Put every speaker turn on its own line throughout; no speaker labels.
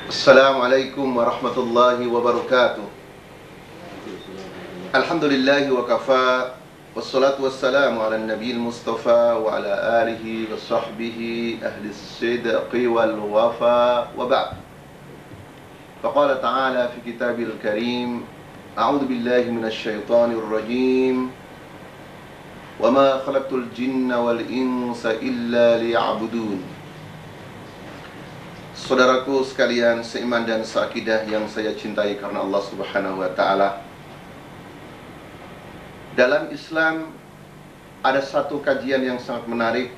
Assalamualaikum warahmatullahi wabarakatuh. Alhamdulillahi wa kafa. Wassalatu wassalamu ala nabiyil mustafa wa ala alihi wa sahbihi ahli sidqi wal wafa wa ba'd. Faqala ta'ala fi kitabil karim, a'udhu billahi minasy syaithanir rajim. Wa ma khalaqtul jinna wal insa illa liya'budun. Saudaraku sekalian seiman dan seakidah yang saya cintai karena Allah Subhanahu wa taala. Dalam Islam ada satu kajian yang sangat menarik.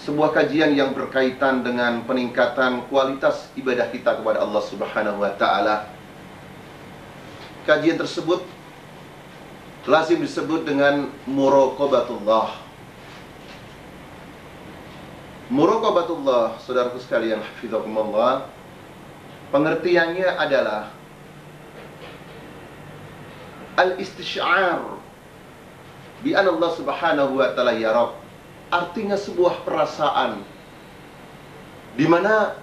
Sebuah kajian yang berkaitan dengan peningkatan kualitas ibadah kita kepada Allah Subhanahu wa taala. Kajian tersebut lazim disebut dengan muraqabatullah. Muraqabatullah, saudaraku sekalian, hafizakumullah, pengertiannya adalah al-istisy'ar bi anna Allah Subhanahu wa taala yarab. Artinya sebuah perasaan di mana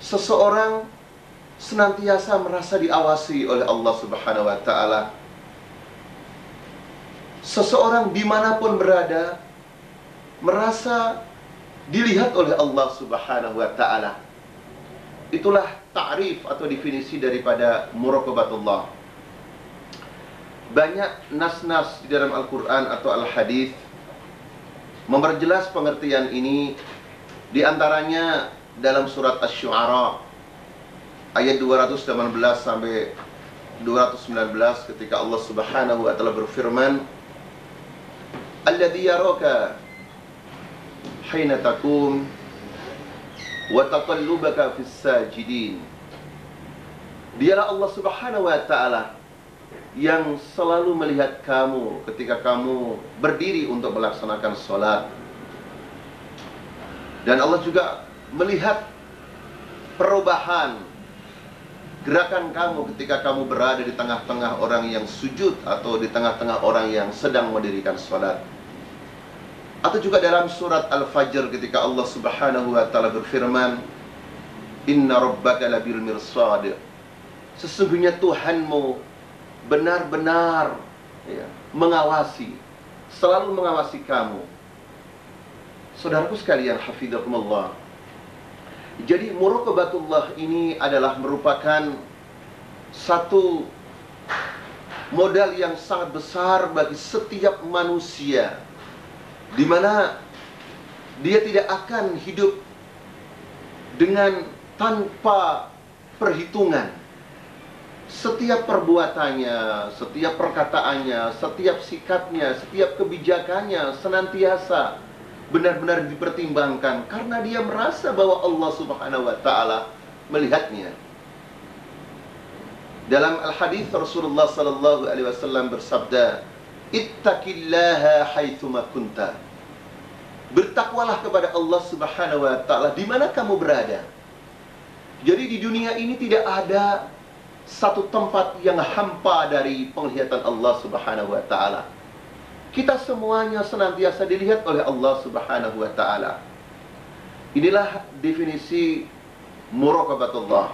seseorang senantiasa merasa diawasi oleh Allah Subhanahu wa taala. Seseorang dimanapun berada merasa dilihat oleh Allah Subhanahu wa taala. Itulah ta'rif atau definisi daripada muraqabatullah. Banyak nas-nas di dalam Al-Qur'an atau Al-Hadis memperjelas pengertian ini, di antaranya dalam surat Asy-Syu'ara ayat 218 sampai 219 ketika Allah Subhanahu wa taala berfirman, "Alladzi yaraka hina takum wa taqallubaka fis sajidin." Dialah Allah Subhanahu wa taala yang selalu melihat kamu ketika kamu berdiri untuk melaksanakan salat. Dan Allah juga melihat perubahan gerakan kamu ketika kamu berada di tengah-tengah orang yang sujud atau di tengah-tengah orang yang sedang mendirikan salat. Atau juga dalam surat Al-Fajr ketika Allah Subhanahu wa taala berfirman, "Inna rabbaka labil mirsad." Sesungguhnya Tuhanmu benar-benar mengawasi, selalu mengawasi kamu. Saudaraku sekalian, hafizakumullah. Jadi muraqabatullah ini adalah merupakan satu modal yang sangat besar bagi setiap manusia, di mana dia tidak akan hidup dengan tanpa perhitungan. Setiap perbuatannya, setiap perkataannya, setiap sikapnya, setiap kebijakannya senantiasa benar-benar dipertimbangkan karena dia merasa bahwa Allah Subhanahu wa taala melihatnya. Dalam Al-Hadis Rasulullah sallallahu alaihi wasallam bersabda, "Ittaqillaha haitsuma kunta." Bertakwalah kepada Allah Subhanahu wa taala di mana kamu berada. Jadi di dunia ini tidak ada satu tempat yang hampa dari penglihatan Allah Subhanahu wa taala. Kita semuanya senantiasa dilihat oleh Allah Subhanahu wa taala. Inilah definisi muraqabatullah.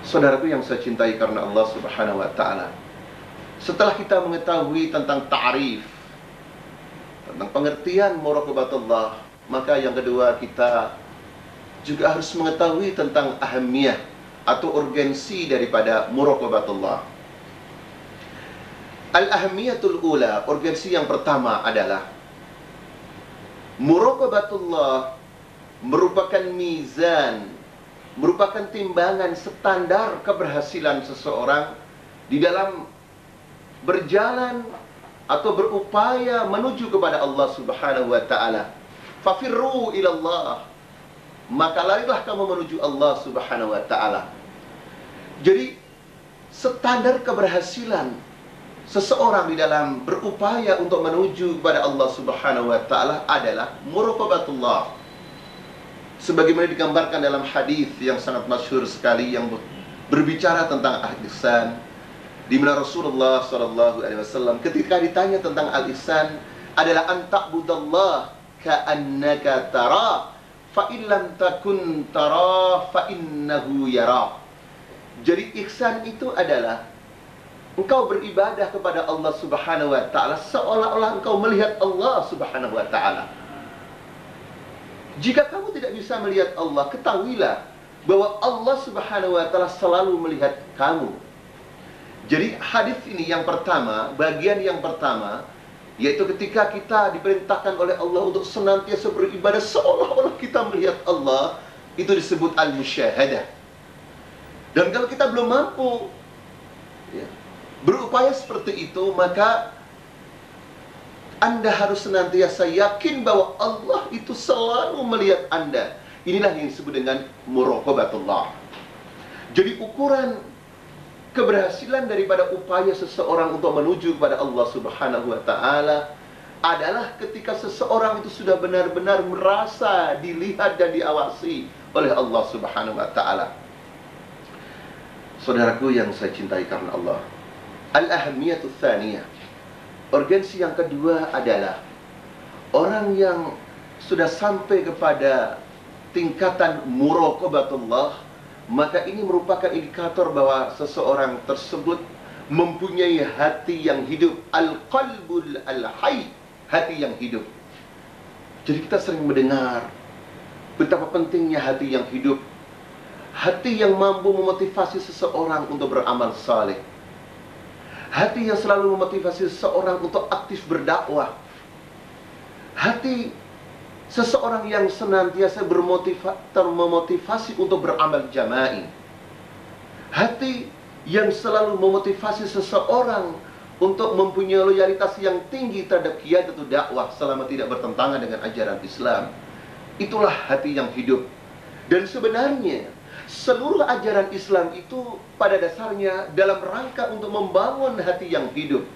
Saudaraku yang saya cintai karena Allah Subhanahu wa taala. Setelah kita mengetahui tentang ta'rif, tentang pengertian muraqabatullah, maka yang kedua kita juga harus mengetahui tentang ahamiyah atau urgensi daripada muraqabatullah. Al-ahamiyatul ula, urgensi yang pertama adalah muraqabatullah merupakan mizan, merupakan timbangan standar keberhasilan seseorang di dalam berjalan atau berupaya menuju kepada Allah Subhanahu wa taala. Fafirru ilallah, maka larilah kamu menuju Allah Subhanahu wa taala. Jadi standar keberhasilan seseorang di dalam berupaya untuk menuju kepada Allah Subhanahu wa taala adalah muraqabatullah. Sebagaimana digambarkan dalam hadis yang sangat masyhur sekali yang berbicara tentang al-ihsan, di mana Rasulullah sallallahu alaihi wasallam ketika ditanya tentang al-ihsan adalah an ta'budallah ka'annaka tara fa illam takun tara fa innahu yara. Jadi ihsan itu adalah engkau beribadah kepada Allah Subhanahu wa taala seolah-olah engkau melihat Allah Subhanahu wa taala. Jika kamu tidak bisa melihat Allah, ketahuilah bahwa Allah Subhanahu wa taala selalu melihat kamu. Jadi hadis ini yang pertama, bagian yang pertama, yaitu ketika kita diperintahkan oleh Allah untuk senantiasa beribadah seolah-olah kita melihat Allah, itu disebut al-musyahadah. Dan kalau kita belum mampu berupaya seperti itu, maka Anda harus senantiasa yakin bahwa Allah itu selalu melihat Anda. Inilah yang disebut dengan muraqabatullah. Jadi ukuran keberhasilan daripada upaya seseorang untuk menuju kepada Allah Subhanahu wa taala adalah ketika seseorang itu sudah benar-benar merasa dilihat dan diawasi oleh Allah Subhanahu wa taala. Saudaraku yang saya cintai karena Allah, al-ahamiyatu tsaniyah, urgensi yang kedua adalah orang yang sudah sampai kepada tingkatan muraqabatullah, maka ini merupakan indikator bahwa seseorang tersebut mempunyai hati yang hidup, al-qalbul al-hayy, hati yang hidup. Jadi kita sering mendengar betapa pentingnya hati yang hidup, hati yang mampu memotivasi seseorang untuk beramal saleh, hati yang selalu memotivasi seseorang untuk aktif berdakwah, hati seseorang yang senantiasa termotivasi untuk beramal jama'i, hati yang selalu memotivasi seseorang untuk mempunyai loyalitas yang tinggi terhadap qiyadatul dakwah selama tidak bertentangan dengan ajaran Islam. Itulah hati yang hidup. Dan sebenarnya seluruh ajaran Islam itu pada dasarnya dalam rangka untuk membangun hati yang hidup.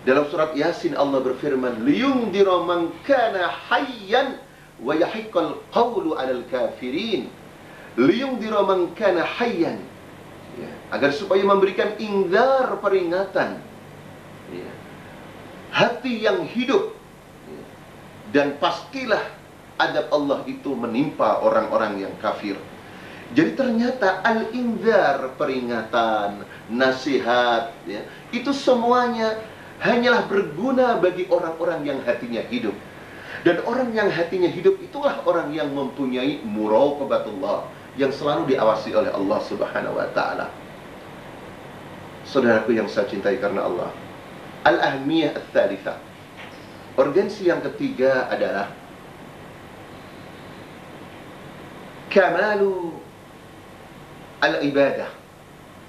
Dalam surat Yasin Allah berfirman, liyundira man kana hayyan wa yahiqqal qawlu 'alal kafirin. Liyundira man kana hayyan, agar supaya memberikan inzar, peringatan, hati yang hidup, dan pastilah adab Allah itu menimpa orang-orang yang kafir. Jadi ternyata al-inzar, peringatan, nasihat, itu semuanya hanyalah berguna bagi orang-orang yang hatinya hidup. Dan orang yang hatinya hidup itulah orang yang mempunyai muraqabatullah, yang selalu diawasi oleh Allah Subhanahu wa taala. Saudaraku yang saya cintai karena Allah, al-ahmiyah ats-tsalitsah, urgensi yang ketiga adalah kamalu al-ibadah,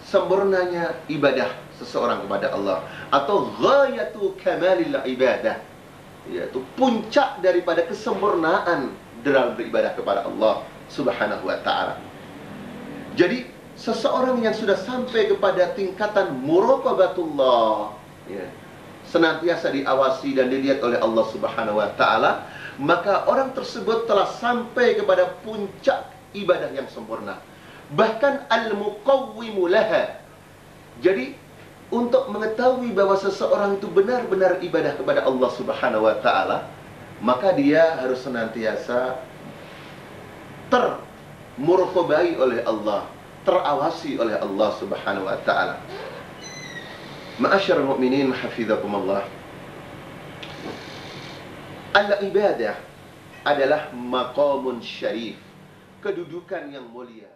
sempurnanya ibadah seseorang kepada Allah, atau ghayatu kamalil ibadah, yaitu puncak daripada kesempurnaan dalam beribadah kepada Allah Subhanahu wa taala. Jadi seseorang yang sudah sampai kepada tingkatan muraqabatullah, senantiasa diawasi dan dilihat oleh Allah Subhanahu wa taala, maka orang tersebut telah sampai kepada puncak ibadah yang sempurna, bahkan al-muqawwimu laha. Jadi untuk mengetahui bahwa seseorang itu benar-benar ibadah kepada Allah Subhanahu wa taala, maka dia harus senantiasa termuraqabai oleh Allah, terawasi oleh Allah Subhanahu wa taala. Ma'asyiral mu'minin hafizakumullah, al-ibadah adalah maqamun syarif, kedudukan yang mulia.